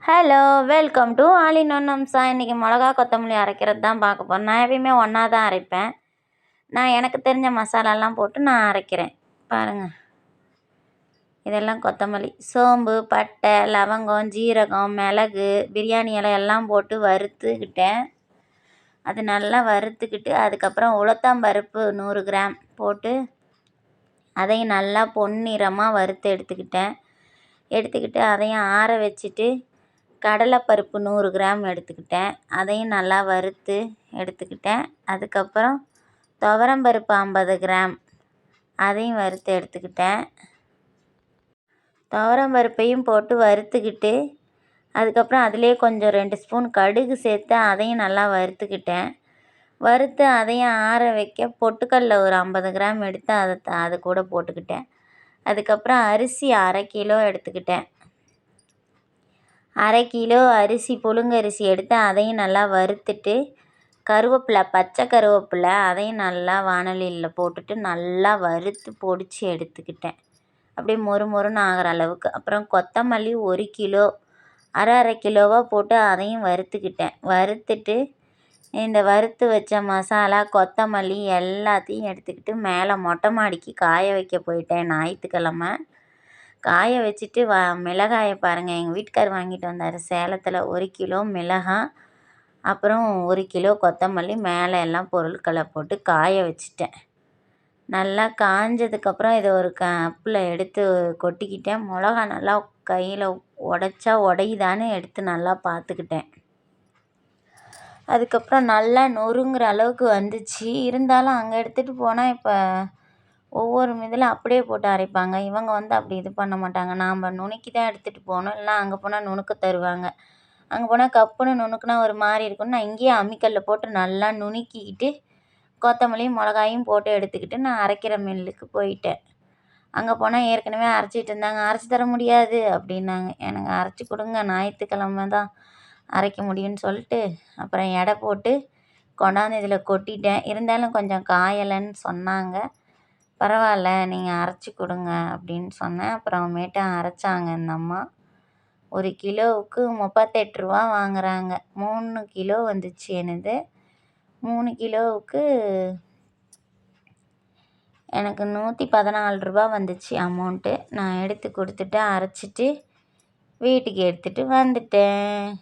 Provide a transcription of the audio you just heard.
Hello, welcome to all in one Amsa. இன்றைக்கி மிளகா கொத்தமல்லி அரைக்கிறது தான் பார்க்க போகிறேன். நான் எப்பயுமே ஒன்றா தான் அரைப்பேன். நான் எனக்கு தெரிஞ்ச மசாலாலாம் போட்டு நான் அரைக்கிறேன். பாருங்கள், இதெல்லாம் கொத்தமல்லி, சோம்பு, பட்டை, லவங்கம், ஜீரகம், மிளகு, பிரியாணி இலை எல்லாம் போட்டு வறுத்துக்கிட்டேன். அது நல்லா வறுத்துக்கிட்டு அதுக்கப்புறம் உளுத்தம்பருப்பு 100 கிராம் போட்டு அதையும் நல்லா பொன்னிறமாக வறுத்து எடுத்துக்கிட்டு அதையும் ஆற வச்சுட்டு கடலைப்பருப்பு 100 கிராம் எடுத்துக்கிட்டேன். அதையும் நல்லா வறுத்து எடுத்துக்கிட்டேன். அதுக்கப்புறம் துவரம்பருப்பு 50 கிராம் அதையும் வறுத்து எடுத்துக்கிட்டேன். துவரம்பருப்பையும் போட்டு வறுத்துக்கிட்டு அதுக்கப்புறம் அதிலே கொஞ்சம் 2 ஸ்பூன் கடுகு சேர்த்து அதையும் நல்லா வறுத்துக்கிட்டேன். வறுத்து அதையும் ஆற வைக்க பொட்டுக்கடல ஒரு 50 கிராம் எடுத்து அது கூட போட்டுக்கிட்டேன். அதுக்கப்புறம் அரிசி 1/2 கிலோ எடுத்துக்கிட்டேன். 1/2 கிலோ அரிசி புழுங்கரிசி எடுத்து அதையும் நல்லா வறுத்துட்டு கருவேப்பிலை, பச்சை கருவேப்பிலை அதையும் நல்லா வாணலியில் போட்டுட்டு நல்லா வறுத்து பொடிச்சு எடுத்துக்கிட்டேன். அப்படியே மொறுமொறுன்னு ஆகிற அளவுக்கு. அப்புறம் கொத்தமல்லி 1 கிலோ அரை கிலோவாக போட்டு அதையும் வறுத்துட்டு இந்த வறுத்து வச்ச மசாலா, கொத்தமல்லி எல்லாத்தையும் எடுத்துக்கிட்டு மேலே மொட்டை மாடிக்கு காய வைக்க போயிட்டேன். ஞாயிற்றுக்கிழமை காய வச்சுட்டு மிளகாயை பாருங்கள், எங்கள் வீட்டுக்கார் வாங்கிட்டு வந்தார் சேலத்தில். 1 கிலோ மிளகாய், அப்புறம் 1 கிலோ கொத்தமல்லி, மேலே எல்லாம் பொருட்களை போட்டு காய வச்சுட்டேன். நல்லா காஞ்சதுக்கப்புறம் இதை ஒரு கப்பில் எடுத்து கொட்டிக்கிட்டேன். மிளகா நல்லா கையில் உடைச்சா உடையுதான்னு எடுத்து நல்லா பார்த்துக்கிட்டேன். அதுக்கப்புறம் நல்லா நொறுங்குற அளவுக்கு வந்துச்சு. இருந்தாலும் அங்கே எடுத்துகிட்டு போனால் இப்போ ஒவ்வொரு இதில் அப்படியே போட்டு அரைப்பாங்க. இவங்க அப்படி இது பண்ண மாட்டாங்க. நாம் நுணுக்கி தான் எடுத்துகிட்டு போகணும். இல்லைனா அங்கே போனால் நுணுக்க தருவாங்க. அங்கே போனால் கப்புன்னு நுணுக்குனா ஒரு மாதிரி இருக்குன்னு நான் இங்கேயே அம்மிக்கல்ல போட்டு நல்லா நுணுக்கிக்கிட்டு கொத்தமல்லியும் மிளகாயும் போட்டு எடுத்துக்கிட்டு நான் அரைக்கிற மில்லுக்கு போயிட்டேன். அங்கே போனால் ஏற்கனவே அரைச்சிட்டு இருந்தாங்க. அரைச்சி தர முடியாது அப்படின்னாங்க. எனக்கு அரைச்சி கொடுங்க, ஞாயிற்றுக்கிழமை தான் அரைக்க முடியும்னு சொல்லிட்டு அப்புறம் எடை போட்டு கொண்டாந்து இதில் கொட்டிட்டேன். இருந்தாலும் கொஞ்சம் காயலைன்னு சொன்னாங்க. பரவாயில்ல, நீங்கள் அரைச்சி கொடுங்க அப்படின்னு சொன்னேன். அப்புறமேட்டு அரைச்சாங்க இந்த அம்மா. 1 கிலோவுக்கு 38 ரூபா வாங்குகிறாங்க. 3 கிலோ வந்துச்சு எனது. 3 கிலோவுக்கு எனக்கு 114 ரூபா வந்துச்சு அமௌண்ட்டு. நான் எடுத்து கொடுத்துட்டு அரைச்சிட்டு வீட்டுக்கு எடுத்துகிட்டு வந்துட்டேன்.